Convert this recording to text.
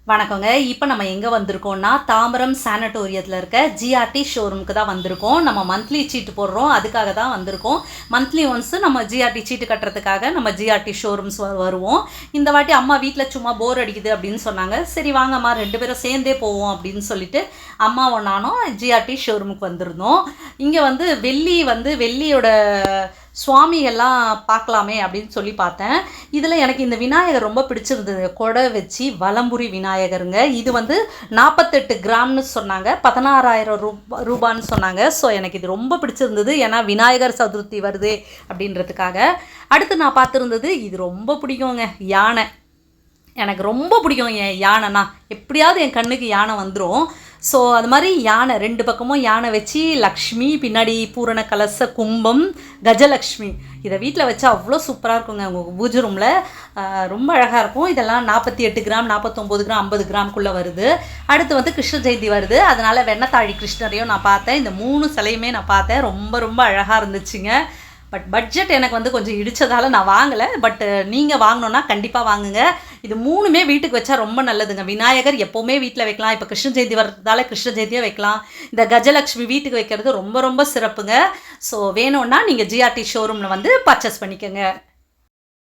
வணக்கங்க. இப்போ நம்ம எங்கே வந்திருக்கோம்னா, தாம்பரம் சானட்டோரியத்தில் இருக்க ஜிஆர்டி ஷோரூமுக்கு தான் வந்திருக்கோம். நம்ம மந்த்லி சீட்டு போடுறோம். அதுக்காக தான் வந்திருக்கோம். மந்த்லி ஒன்ஸ் நம்ம ஜிஆர்டி சீட்டு கட்டுறதுக்காக நம்ம ஜிஆர்டி ஷோரூம்ஸ் வருவோம். இந்த வாட்டி அம்மா வீட்டில் சும்மா போர் அடிக்குது அப்படின்னு சொன்னாங்க. சரி வாங்கம்மா 2 பேரும் சேர்ந்தே போவோம் அப்படின்னு சொல்லிட்டு அம்மாவும் நானும் ஜிஆர்டி ஷோரூமுக்கு வந்திருந்தோம். இங்கே வெள்ளியோட சுவாமியெல்லாம் பார்க்கலாமே அப்படின்னு சொல்லி பார்த்தேன். இதில் எனக்கு இந்த விநாயகர் ரொம்ப பிடிச்சிருந்தது. கொடை வச்சு வலம்புரி விநாயகருங்க. இது 48 கிராம்னு சொன்னாங்க. 16,000 ரூபான்னு சொன்னாங்க. ஸோ எனக்கு இது ரொம்ப பிடிச்சிருந்தது. ஏன்னா விநாயகர் சதுர்த்தி வருது அப்படின்றதுக்காக. அடுத்து நான் பார்த்துருந்தது இது ரொம்ப பிடிக்குங்க, யானை. எனக்கு ரொம்ப பிடிக்கும் யானைனா. எப்படியாவது என் கண்ணுக்கு யானை வந்துடும். ஸோ அது மாதிரி யானை 2 பக்கமும் யானை வச்சு லக்ஷ்மி, பின்னாடி பூரண கலச கும்பம், கஜலக்ஷ்மி இதை வீட்டில் வச்சா அவ்வளோ சூப்பராக இருக்குங்க. உங்கள் பூஜை ரூமில் ரொம்ப அழகாக இருக்கும். இதெல்லாம் 48 கிராம், 49 கிராம், 50 கிராம்குள்ளே வருது. அடுத்து கிருஷ்ண ஜெயந்தி வருது. அதனால் வெண்ணத்தாழி கிருஷ்ணரையும் நான் பார்த்தேன். இந்த 3 சிலையுமே நான் பார்த்தேன். ரொம்ப ரொம்ப அழகாக இருந்துச்சுங்க. பட்ஜெட் எனக்கு கொஞ்சம் இடித்ததால் நான் வாங்கலை. நீங்கள் வாங்கினோன்னா கண்டிப்பாக வாங்குங்க. இது 3மே வீட்டுக்கு வச்சா ரொம்ப நல்லதுங்க. விநாயகர் எப்போவுமே வீட்டில் வைக்கலாம். இப்போ கிருஷ்ண ஜெயந்தி வர்றதால கிருஷ்ண ஜெயந்தியாக வைக்கலாம். இந்த கஜலக்ஷ்மி வீட்டுக்கு வைக்கிறது ரொம்ப ரொம்ப சிறப்புங்க. ஸோ வேணும்னா நீங்கள் ஜிஆர்டி ஷோரூமில் பர்ச்சேஸ் பண்ணிக்கோங்க.